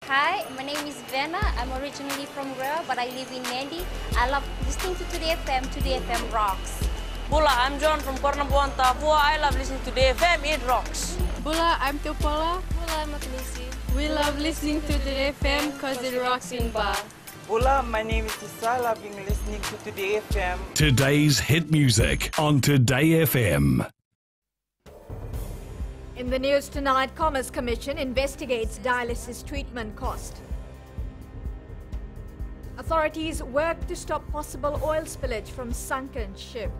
Hi, my name is Vena. I'm originally from Rare, but I live in Nandi. I love listening to Today FM. Today FM rocks. Bula, I'm John from Kornabuan, Papua. I love listening to Today FM. It rocks. Bula, I'm Teopola. Bula, I'm Makanisi. We love listening to Today FM because it rocks in Ba. Bula, my name is Isal. I've been listening to Today FM. Today's hit music on Today FM. In the news tonight, Commerce Commission investigates dialysis treatment cost. Authorities work to stop possible oil spillage from Sunken ship.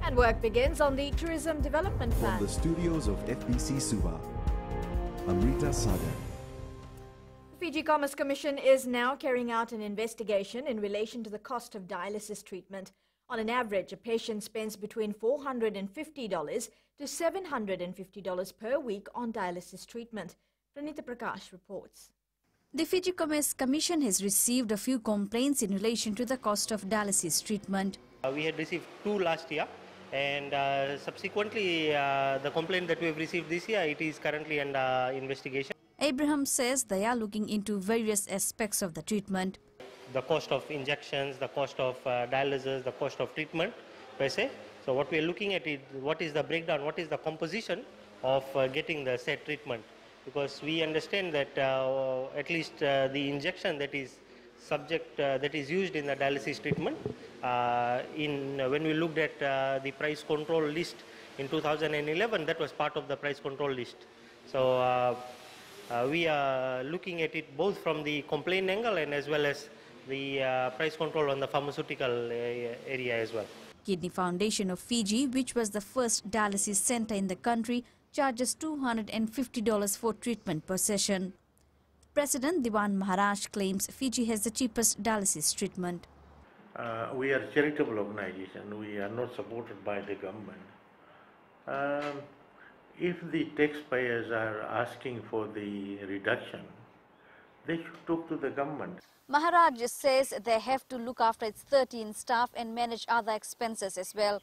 And work begins on the tourism development plan. From the studios of FBC Suva, Amrita Sagar. The Fiji Commerce Commission is now carrying out an investigation in relation to the cost of dialysis treatment. On an average, a patient spends between $450 to $750 per week on dialysis treatment. Pranita Prakash reports. The Fiji Commerce Commission has received a few complaints in relation to the cost of dialysis treatment. We had received 2 last year, and subsequently the complaint that we have received this year, it is currently under investigation. Abraham says they are looking into various aspects of the treatment. The cost of injections, the cost of dialysis, the cost of treatment per se. So what we are looking at is what is the breakdown, what is the composition of getting the said treatment. Because we understand that at least the injection that is that is used in the dialysis treatment, when we looked at the price control list in 2011, that was part of the price control list. So we are looking at it both from the complaint angle and as well as the price control on the pharmaceutical area as well. Kidney Foundation of Fiji, which was the first dialysis center in the country, charges $250 for treatment per session. President Diwan Maharaj claims Fiji has the cheapest dialysis treatment. We are a charitable organization. We are not supported by the government. If the taxpayers are asking for the reduction, they should talk to the government. Maharaj says they have to look after its 13 staff and manage other expenses as well.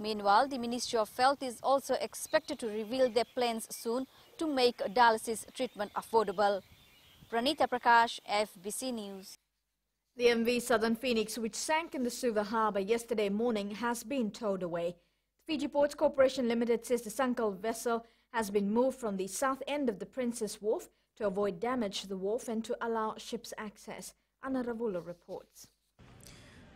Meanwhile, the Ministry of Health is also expected to reveal their plans soon to make dialysis treatment affordable. Pranita Prakash, FBC News. The MV Southern Phoenix, which sank in the Suva harbour yesterday morning, has been towed away. Fiji Ports Corporation Limited says the sunken vessel has been moved from the south end of the Princess Wharf to avoid damage to the wharf and to allow ships access. Anna Ravula reports.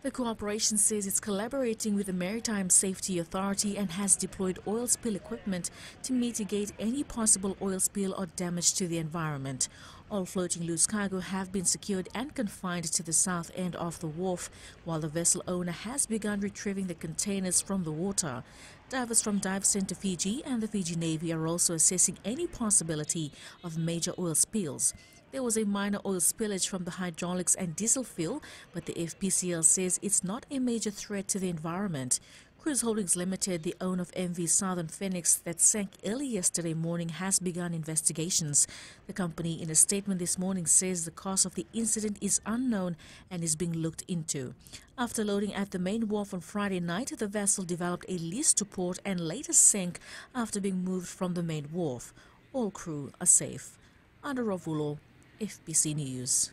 The corporation says it's collaborating with the Maritime Safety Authority and has deployed oil spill equipment to mitigate any possible oil spill or damage to the environment. All floating loose cargo have been secured and confined to the south end of the wharf, while the vessel owner has begun retrieving the containers from the water. Divers from Dive Centre Fiji and the Fiji Navy are also assessing any possibility of major oil spills. There was a minor oil spillage from the hydraulics and diesel fuel, but the FPCL says it's not a major threat to the environment. Cruise Holdings Limited, the owner of MV Southern Phoenix that sank early yesterday morning, has begun investigations. The company, in a statement this morning, says the cause of the incident is unknown and is being looked into. After loading at the main wharf on Friday night, the vessel developed a lease to port and later sank after being moved from the main wharf. All crew are safe. Ana Ravulo, FBC News.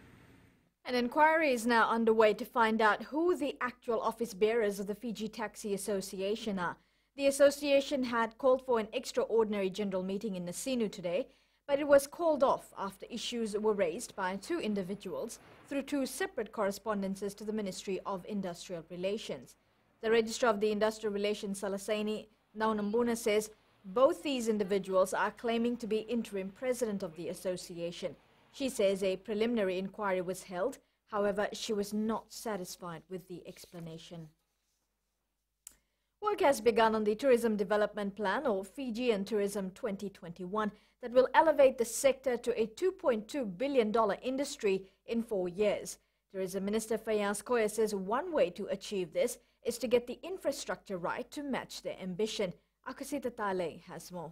An inquiry is now underway to find out who the actual office bearers of the Fiji Taxi Association are. The association had called for an extraordinary general meeting in Nasinu today, but it was called off after issues were raised by 2 individuals through 2 separate correspondences to the Ministry of Industrial Relations. The Registrar of the Industrial Relations, Salasani Naunambuna, says both these individuals are claiming to be interim president of the association. She says a preliminary inquiry was held, however, she was not satisfied with the explanation. Work has begun on the Tourism Development Plan, or Fijian Tourism 2021, that will elevate the sector to a $2.2 billion industry in 4 years. Tourism Minister Fayaz Koya says one way to achieve this is to get the infrastructure right to match their ambition. Akasita Tale has more.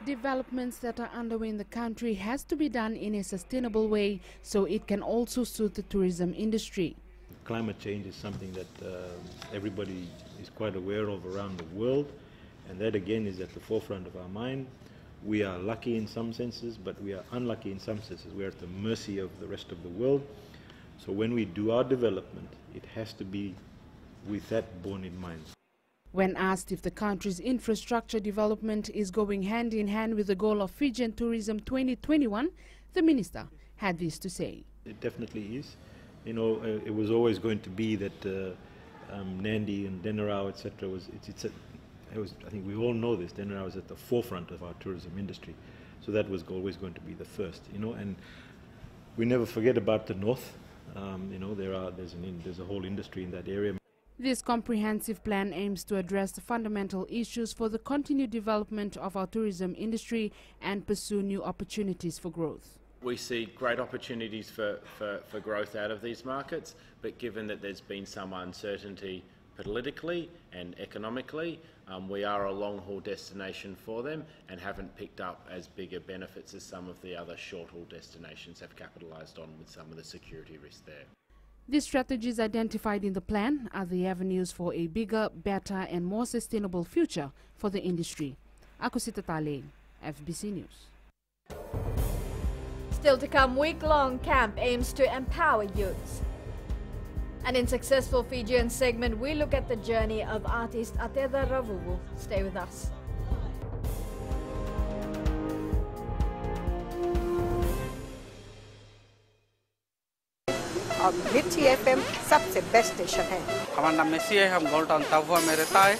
Developments that are underway in the country has to be done in a sustainable way so it can also suit the tourism industry. Climate change is something that everybody is quite aware of around the world, and that again is at the forefront of our mind. we are lucky in some senses, but we are unlucky in some senses. We're at the mercy of the rest of the world. So when we do our development, it has to be with that borne in mind. When asked if the country's infrastructure development is going hand in hand with the goal of Fijian Tourism 2021, the minister had this to say. It definitely is. You know, it was always going to be that Nandi and Denarau, etc. I think we all know this. Denarau is at the forefront of our tourism industry, so that was always going to be the first. You know, and we never forget about the north. You know, there's a whole industry in that area. This comprehensive plan aims to address the fundamental issues for the continued development of our tourism industry and pursue new opportunities for growth. We see great opportunities for growth out of these markets, but given that there's been some uncertainty politically and economically, we are a long-haul destination for them and haven't picked up as bigger benefits as some of the other short-haul destinations have capitalised on with some of the security risks there. The strategies identified in the plan are the avenues for a bigger, better and more sustainable future for the industry. Ako si Tatale, FBC News. Still to come, week-long camp aims to empower youths. And in Successful Fijian segment, we look at the journey of artist Ateda Ravuvu. Stay with us. मिर्ची FM सबसे best station है। हमारा नाम मिर्ची है, हम golden तापुआ में रहता है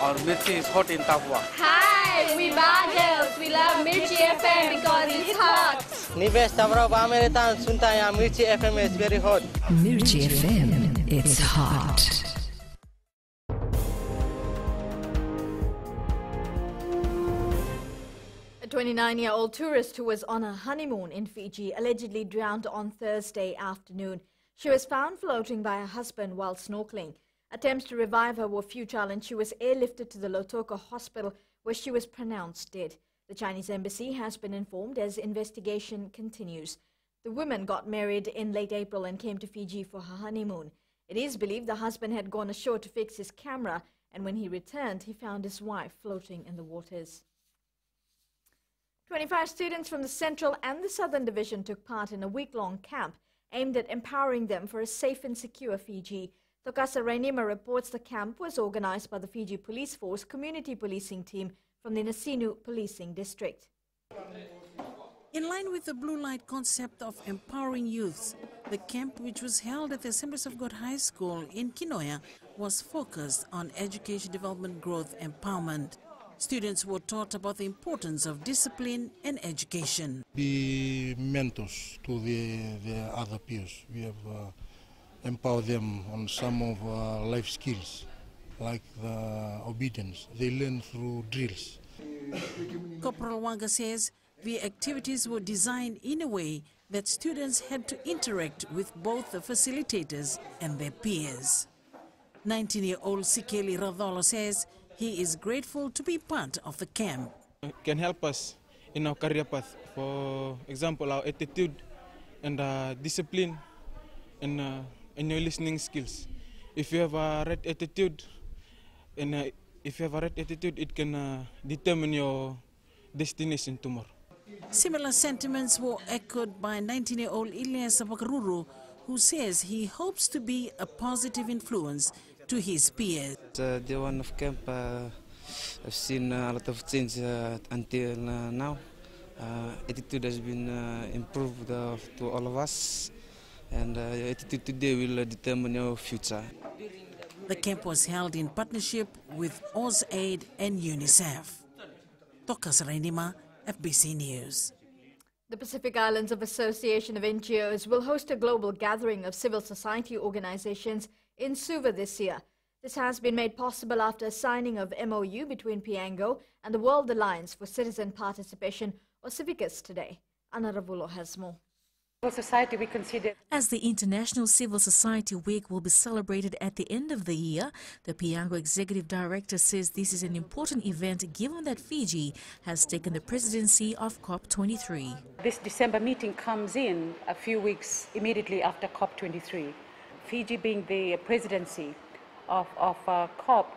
और मिर्ची इज हॉट इन तापुआ। Hi, we Bagels. We love Mirchi FM because it's hot. निवेश तापुआ में रहता है, सुनता है यहाँ मिर्ची FM is very hot. Mirchi FM, it's hot. A 29-year-old tourist who was on a honeymoon in Fiji allegedly drowned on Thursday afternoon. She was found floating by her husband while snorkeling. Attempts to revive her were futile and she was airlifted to the Lautoka hospital where she was pronounced dead. The Chinese embassy has been informed as investigation continues. The woman got married in late April and came to Fiji for her honeymoon. It is believed the husband had gone ashore to fix his camera, and when he returned, he found his wife floating in the waters. 25 students from the Central and the Southern Division took part in a week-long camp aimed at empowering them for a safe and secure Fiji. Tokasa Rainima reports the camp was organized by the Fiji Police Force Community Policing Team from the Nasinu Policing District. In line with the Blue Light concept of empowering youths, the camp, which was held at the Assemblies of God High School in Kinoya, was focused on education development growth empowerment. Students were taught about the importance of discipline and education. Be mentors to the other peers. We have empowered them on some of life skills, like the obedience. They learn through drills. Corporal Wanga says the activities were designed in a way that students had to interact with both the facilitators and their peers. 19-year-old Sikeli Radolo says he is grateful to be part of the camp. It can help us in our career path. For example, our attitude and discipline and your listening skills. If you have a right attitude, it can determine your destination tomorrow. Similar sentiments were echoed by 19-year-old Ilyas Abakaruru, who says he hopes to be a positive influence to his peers. Day one of camp, I've seen a lot of change until now. Attitude has been improved to all of us, and attitude today will determine your future. The camp was held in partnership with AusAid and UNICEF. Tokas Rainima, FBC News. The Pacific Islands of Association of NGOs will host a global gathering of civil society organizations in Suva this year. This has been made possible after a signing of MOU between Piango and the World Alliance for Citizen Participation, or Civicus, today. Anna Ravulo has more. Society we consider. As the International Civil Society Week will be celebrated at the end of the year, the Piango Executive Director says this is an important event given that Fiji has taken the presidency of COP23. This December meeting comes in a few weeks immediately after COP23. Fiji being the presidency of COP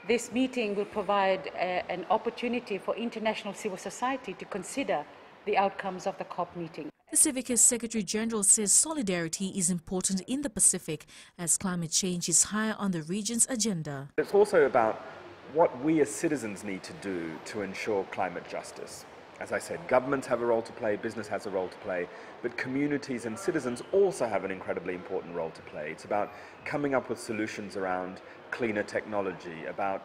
This meeting will provide an opportunity for international civil society to consider the outcomes of the COP meeting. The Civica's Secretary General says solidarity is important in the Pacific as climate change is higher on the region's agenda. It's also about what we as citizens need to do to ensure climate justice. As I said, governments have a role to play, business has a role to play, but communities and citizens also have an incredibly important role to play. It's about coming up with solutions around cleaner technology, about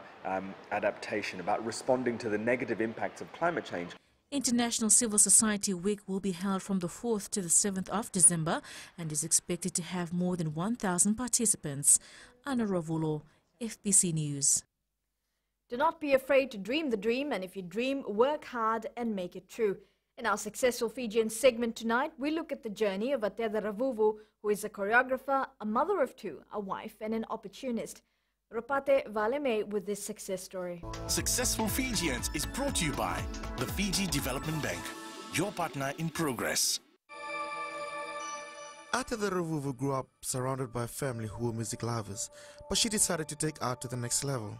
adaptation, about responding to the negative impacts of climate change. International Civil Society Week will be held from the 4th to the 7th of December and is expected to have more than 1,000 participants. Anna Ravulo, FBC News. Do not be afraid to dream the dream, and if you dream, work hard and make it true. In our Successful Fijian segment tonight, we look at the journey of Ateda Ravuvu, who is a choreographer, a mother of two, a wife and an opportunist. Ropate Valeme with this success story. Successful Fijians is brought to you by the Fiji Development Bank, your partner in progress. Ateda Ravuvu grew up surrounded by a family who were music lovers, but she decided to take art to the next level.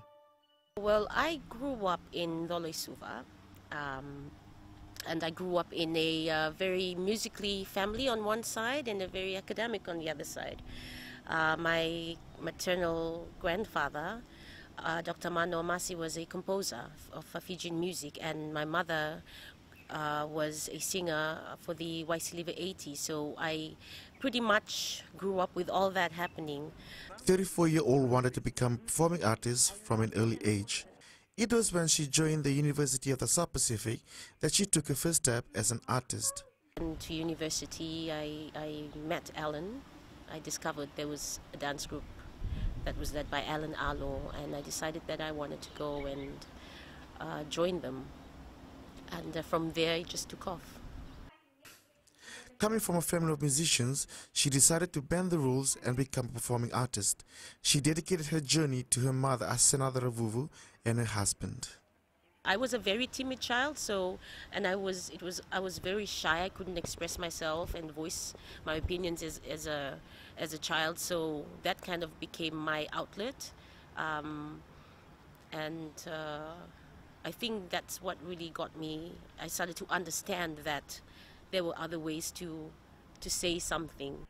Well, I grew up in Lolesuva, and I grew up in a very musically family on one side and a very academic on the other side. My maternal grandfather, Dr. Mano Masi, was a composer of Fijian music, and my mother was a singer for the Waisiliva 80, so I pretty much grew up with all that happening. 34-year-old wanted to become a performing artist from an early age. It was when she joined the University of the South Pacific that she took her first step as an artist. And to university, I met Alan. I discovered there was a dance group that was led by Alan Alo, and I decided that I wanted to go and join them. And from there, it just took off. Coming from a family of musicians, she decided to bend the rules and become a performing artist. She dedicated her journey to her mother, Asenada Ravuvu, and her husband. I was a very timid child, I was very shy. I couldn't express myself and voice my opinions as a child, so that kind of became my outlet. I think that's what really got me. I started to understand that there were other ways to say something.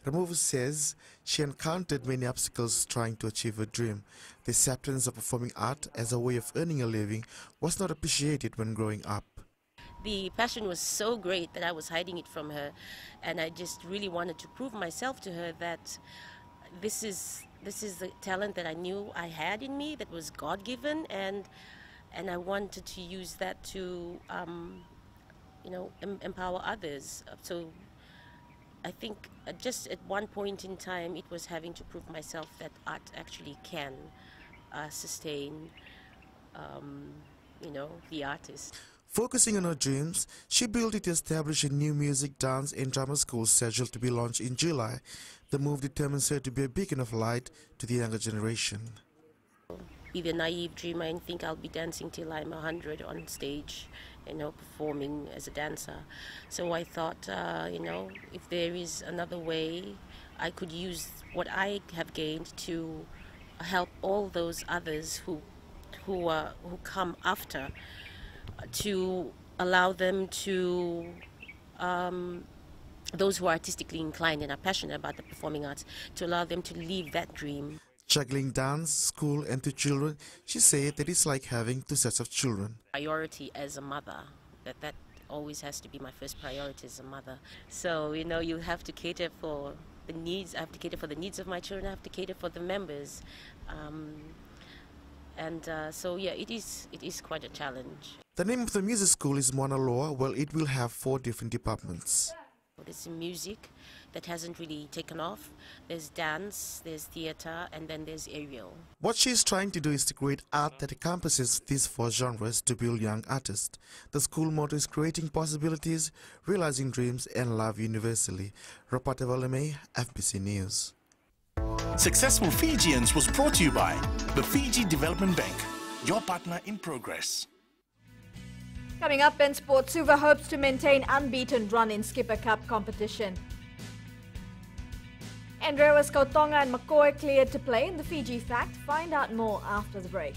Ravuvu says she encountered many obstacles trying to achieve her dream. The acceptance of performing art as a way of earning a living was not appreciated when growing up. The passion was so great that I was hiding it from her, and I just really wanted to prove myself to her that this is the talent that I knew I had in me, that was God-given, and I wanted to use that to empower others. So I think just at one point in time, it was having to prove myself that art actually can sustain, the artist. Focusing on her dreams, she built it to establish a new music, dance and drama school scheduled to be launched in July. The move determines her to be a beacon of light to the younger generation. Be the naive dreamer and think I'll be dancing till I'm 100 on stage, performing as a dancer. So I thought, if there is another way, I could use what I have gained to help all those others who come after, to allow them to, those who are artistically inclined and are passionate about the performing arts, to allow them to live that dream. Juggling dance, school and two children, she said that it's like having two sets of children. Priority as a mother, that always has to be my first priority as a mother. So, you have to cater for the needs. I have to cater for the needs of my children. I have to cater for the members. It is quite a challenge. The name of the music school is Moana Loa. Well, it will have 4 different departments. There's music that hasn't really taken off. There's dance, there's theatre, and then there's aerial. What she's trying to do is to create art that encompasses these 4 genres to build young artists. The school motto is creating possibilities, realizing dreams, and love universally. Ropate Valeme, FBC News. Successful Fijians was brought to you by the Fiji Development Bank, your partner in progress. Coming up in sports, Suva hopes to maintain unbeaten run in Skipper Cup competition. Andreas Kautonga and McCoy cleared to play in the Fiji Fact. Find out more after the break.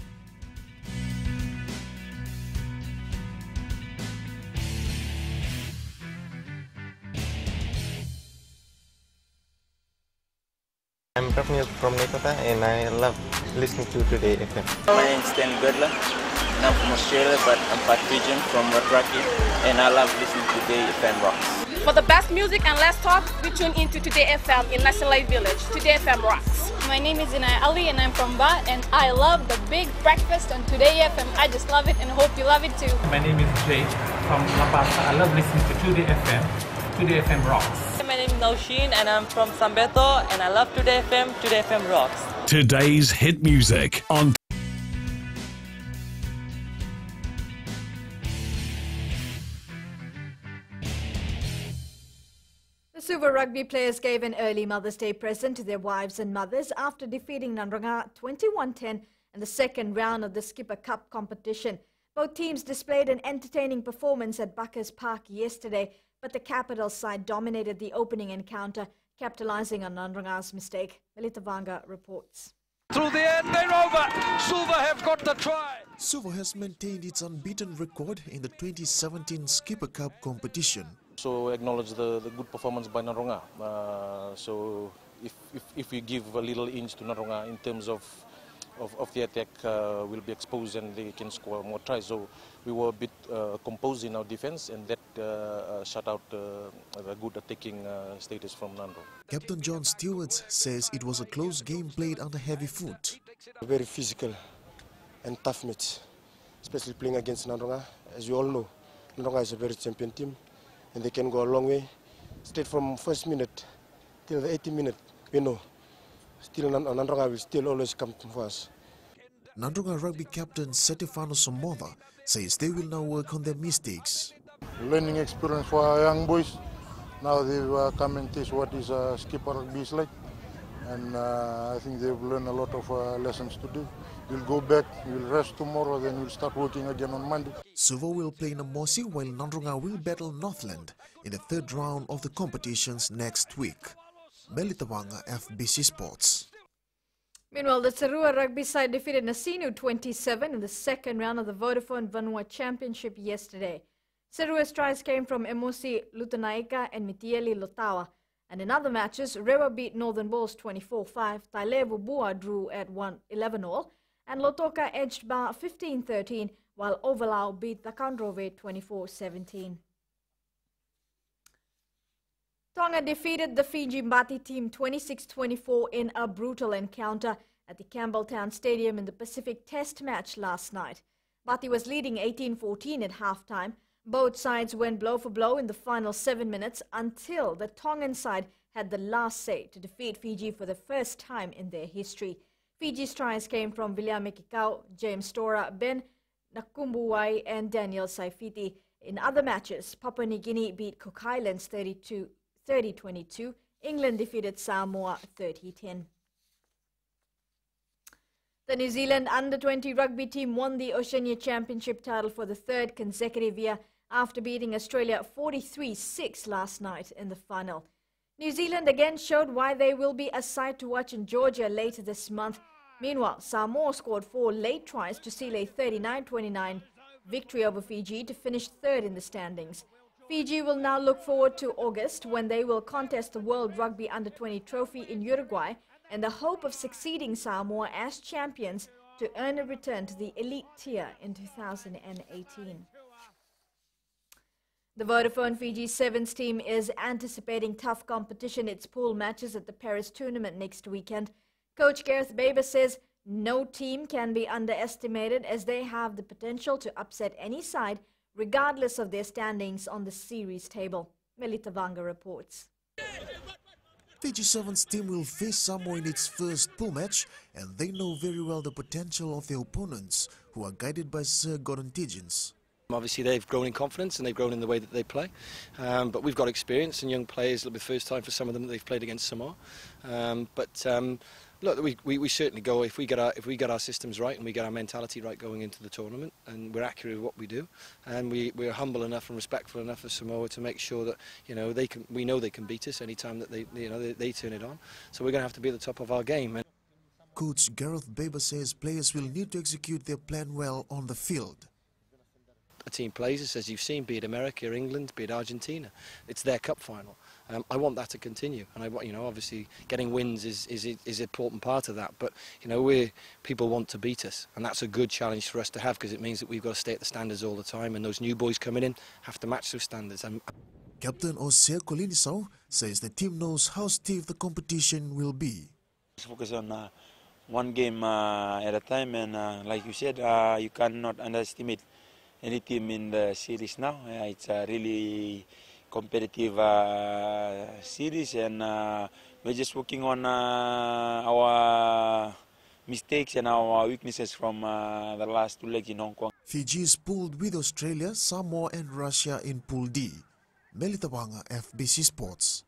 I'm from Nepal and I love listening to Today FM. My name is Stanley Bedler and I'm from Australia, but I'm part Fijian from Rugby, and I love listening to Today FM Rocks. For the best music and less talk, we tune into Today FM in Nasalai Village. Today FM rocks. My name is Inai Ali and I'm from Ba, and I love the big breakfast on Today FM. I just love it and hope you love it too. My name is Jay from La Paz. I love listening to Today FM. Today FM rocks. My name is Naushin and I'm from Sambeto, and I love Today FM. Today FM rocks. Today's hit music on The Suva rugby players gave an early Mother's Day present to their wives and mothers after defeating Nanranga 21-10 in the second round of the Skipper Cup competition. Both teams displayed an entertaining performance at Buckers Park yesterday, but the capital side dominated the opening encounter, capitalizing on Nanranga's mistake. Melita Vanga reports. Through the end, they're over. Suva have got the try. Suva has maintained its unbeaten record in the 2017 Skipper Cup competition. So acknowledge the good performance by Nanranga. So if we give a little inch to Nanranga in terms of the attack, will be exposed and they can score more tries. So we were a bit composed in our defense, and that shut out the good attacking status from Nandro. Captain John Stewart says it was a close game played under heavy foot. Very physical and tough match, especially playing against Nanranga. As you all know, Nanranga is a very champion team, and they can go a long way. Straight from first minute till the 80th minute, we know. Still, Nanranga will still always come for us. Nanranga rugby captain Setefano Somoda says they will now work on their mistakes. Learning experience for our young boys. Now they've come and taste what is skipper rugby is like. And I think they've learned a lot of lessons today. We'll go back, we'll rest tomorrow, then we'll start working again on Monday. Suva will play Namosi while Nanranga will battle Northland in the third round of the competitions next week. Melita Vanga, FBC Sports. Meanwhile, the Sarua rugby side defeated Nasinu 27 in the second round of the Vodafone Vanua Championship yesterday. Sarua's tries came from Emosi Lutanaika and Mitieli Lotawa. And in other matches, Rewa beat Northern Bulls 24-5, Tailevu Bua drew at 11-all, and Lotoka edged Ba 15-13, while Overlau beat Takandrove 24-17. Tonga defeated the Fiji Mbati team 26-24 in a brutal encounter at the Campbelltown Stadium in the Pacific Test match last night. Mbati was leading 18-14 at halftime. Both sides went blow for blow in the final 7 minutes until the Tongan side had the last say to defeat Fiji for the first time in their history. Fiji's tries came from William Mekikau, James Tora, Ben Nakumbuwai and Daniel Saifiti. In other matches, Papua New Guinea beat Cook Islands 30-22. England defeated Samoa 30-10. The New Zealand under-20 rugby team won the Oceania Championship title for the third consecutive year after beating Australia 43-6 last night in the final. New Zealand again showed why they will be a sight to watch in Georgia later this month. Meanwhile, Samoa scored 4 late tries to seal a 39-29 victory over Fiji to finish third in the standings. Fiji will now look forward to August when they will contest the World Rugby Under-20 trophy in Uruguay in the hope of succeeding Samoa as champions to earn a return to the elite tier in 2018. The Vodafone Fiji Sevens team is anticipating tough competition in its pool matches at the Paris tournament next weekend. Coach Gareth Baber says no team can be underestimated as they have the potential to upset any side regardless of their standings on the series table. Melita Vanga reports. Fiji Sevens team will face Samoa in its first pool match, and they know very well the potential of their opponents, who are guided by Sir Gordon Tiggins. Obviously they've grown in confidence and they've grown in the way that they play, but we've got experience and young players. It'll be the first time for some of them that they've played against Samoa, but Look, we certainly go if we get our systems right and we get our mentality right going into the tournament, and we're accurate with what we do, and we're humble enough and respectful enough of Samoa to make sure that we know they can beat us anytime that they turn it on. So we're going to have to be at the top of our game. Coach Gareth Baber says players will need to execute their plan well on the field. A team plays us, as you've seen, be it America, England, be it Argentina. It's their cup final. I want that to continue, and I want, obviously getting wins is an important part of that. But people want to beat us, and that's a good challenge for us to have, because it means that we've got to stay at the standards all the time, and those new boys coming in have to match those standards. Captain Osea Colinisau says the team knows how stiff the competition will be. Focus on one game at a time, and like you said, you cannot underestimate any team in the series now. It's a really competitive series, and we're just working on our mistakes and our weaknesses from the last 2 legs in Hong Kong. Fiji is pooled with Australia, Samoa and Russia in Pool D. Melita Wanga, FBC Sports.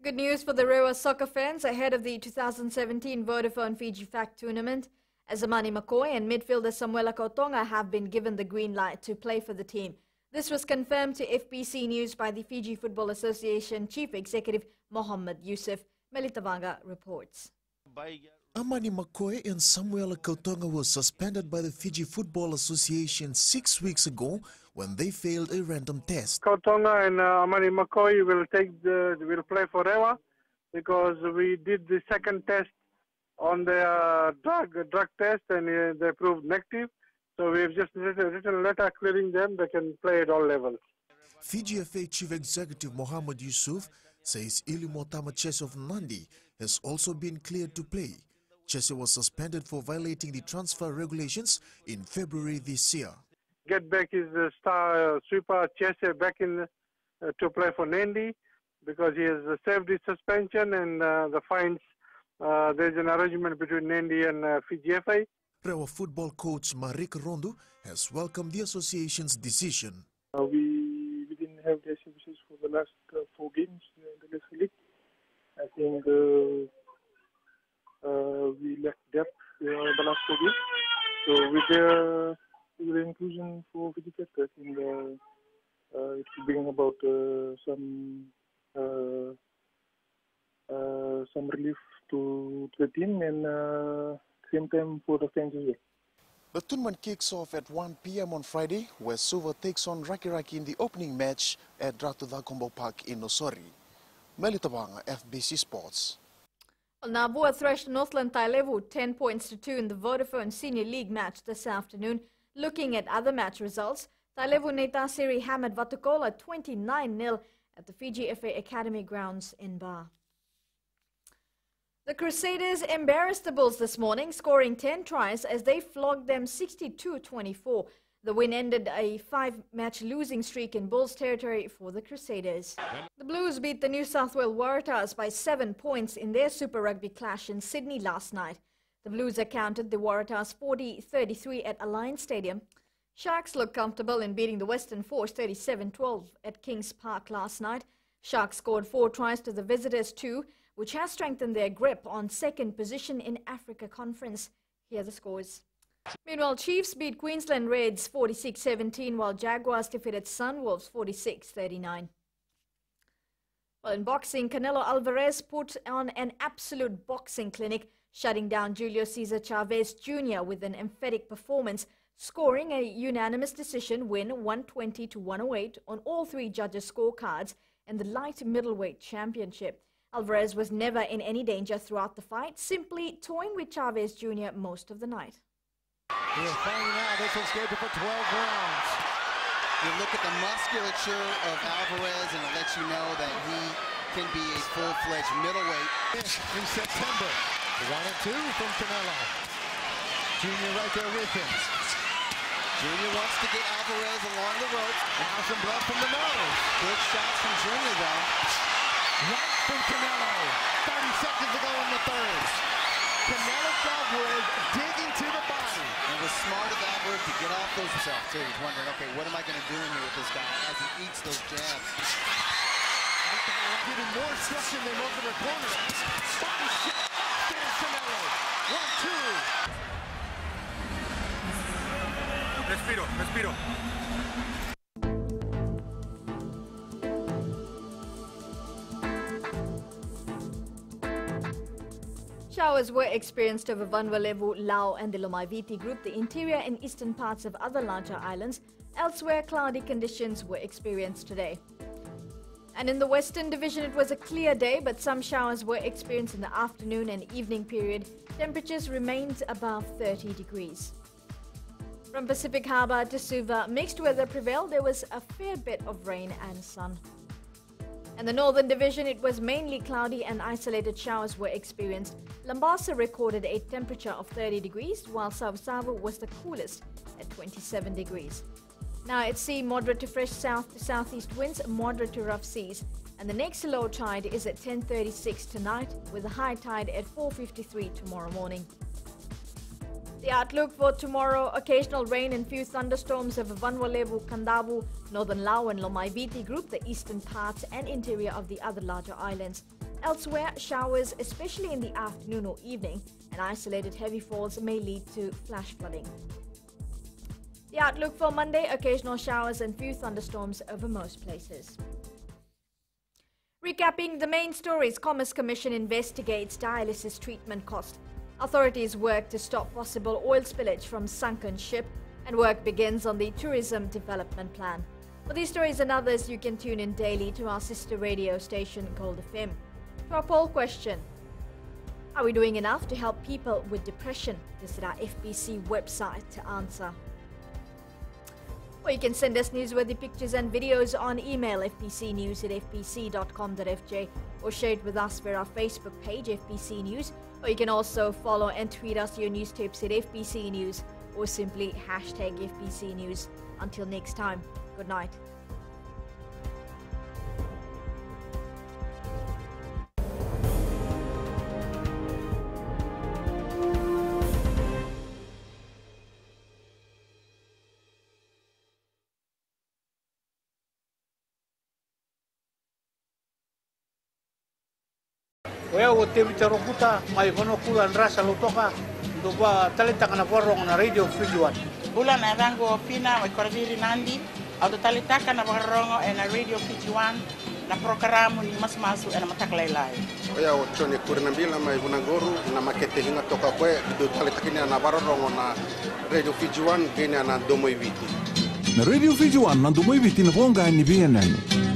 Good news for the Rewa soccer fans ahead of the 2017 Vodafone Fiji FAC tournament. Azamani McCoy and midfielder Samuela Kautonga have been given the green light to play for the team. This was confirmed to FBC News by the Fiji Football Association Chief Executive Mohammed Yusuf. Melita Wanga reports. Amani McCoy and Samuela Kautonga were suspended by the Fiji Football Association 6 weeks ago when they failed a random test. Kautonga and Amani McCoy will play for Rewa because we did the second test on the drug test, and they proved negative. So we've just written a letter clearing them. They can play at all levels. Fiji FA Chief Executive Mohammed Yusuf says Ilimotama Chese of Nandi has also been cleared to play. Chese was suspended for violating the transfer regulations in February this year. Get back is the star sweeper Chese back in to play for Nandi because he has served his suspension and the fines. There's an arrangement between Nandi and Fiji FA. Rewa football coach Marik Rondu has welcomed the association's decision. We didn't have the services for the last 4 games in the Lesser League. I think we lacked depth in the last 4 games. So with the inclusion for Fiji FA, I think it will bring about some relief to the team and same time for the fans as well. The tournament kicks off at 1 p.m. on Friday, where Suva takes on Raki Raki in the opening match at Ratu Thakombo Park in Nosori. Melita Wanga, FBC Sports. Nabua thrashed Northland Tailevu 10 points to 2 in the Vodafone Senior League match this afternoon. Looking at other match results, Tailevu Netasiri hammered Vatukola 29-0 at the Fiji FA Academy grounds in Ba. The Crusaders embarrassed the Bulls this morning, scoring 10 tries as they flogged them 62-24. The win ended a 5-match losing streak in Bulls territory for the Crusaders. The Blues beat the New South Wales Waratahs by 7 points in their Super Rugby clash in Sydney last night. The Blues accounted the Waratahs 40-33 at Alliance Stadium. Sharks looked comfortable in beating the Western Force 37-12 at Kings Park last night. Sharks scored 4 tries to the visitors' 2, which has strengthened their grip on second position in Africa Conference. Here are the scores. Meanwhile, Chiefs beat Queensland Reds 46-17, while Jaguars defeated Sunwolves 46-39. Well, in boxing, Canelo Alvarez put on an absolute boxing clinic, shutting down Julio Cesar Chavez Jr. with an emphatic performance, scoring a unanimous decision win 120-108 on all 3 judges' scorecards in the light middleweight championship. Alvarez was never in any danger throughout the fight, simply toying with Chavez Jr. most of the night. We're finding out this one's scheduled for 12 rounds. You look at the musculature of Alvarez and it lets you know that he can be a full-fledged middleweight. In September, round 2 from Canelo. Junior right there with him. Junior wants to get Alvarez along the ropes. Now some blood from the nose. Good shots from Junior though. Right from Canelo. 30 seconds to go in the third. Canelo Alvarez digging to the body. And it was smart of Alvarez to get off those himself too. He's wondering, okay, what am I going to do in here with this guy as he eats those jabs? Giving more instruction than most of their corners. Body shot. Canelo. 1-2. Respiro, respiro. Showers were experienced over Vanuatu, Lao and the Lomaiviti group, the interior and eastern parts of other larger islands. Elsewhere, cloudy conditions were experienced today. And in the Western Division, it was a clear day, but some showers were experienced in the afternoon and evening period. Temperatures remained above 30 degrees. From Pacific Harbour to Suva, mixed weather prevailed. There was a fair bit of rain and sun. In the Northern Division, it was mainly cloudy and isolated showers were experienced. Lambasa recorded a temperature of 30 degrees, while Savasavu was the coolest at 27 degrees. Now at sea, moderate to fresh south to southeast winds, moderate to rough seas. And the next low tide is at 10:36 tonight, with a high tide at 4:53 tomorrow morning. The outlook for tomorrow: occasional rain and few thunderstorms over Vanuatu, Kandavu, Northern Lao and Lomaiviti group, the eastern parts and interior of the other larger islands. Elsewhere, showers, especially in the afternoon or evening, and isolated heavy falls may lead to flash flooding. The outlook for Monday: occasional showers and few thunderstorms over most places. Recapping the main stories: Commerce Commission investigates dialysis treatment cost. Authorities work to stop possible oil spillage from sunken ship, and work begins on the tourism development plan. For these stories and others, you can tune in daily to our sister radio station Gold FM. To our poll question: are we doing enough to help people with depression? Visit our FBC website to answer. Or you can send us newsworthy pictures and videos on email fbcnews@fbc.com.fj, or share it with us via our Facebook page FBC News. Or you can also follow and tweet us your news tips at FBC News, or simply hashtag FBC News. Until next time, good night. Wea o te witarokuta mai whanokula and rasa lotoka do ba talita kana warong na radio Fijian. Bulan arango pina mai koraviri nandi au talitaka na warong na radio Fijian na programa ni masmasu na mataklailai. Wea o tone kurinambila mai vunangoru na makete hinga toka kwe do talitakina na warong na radio Fijian gena na Lomaiviti. Na radio Fijian na Lomaiviti na vonga ni BNN.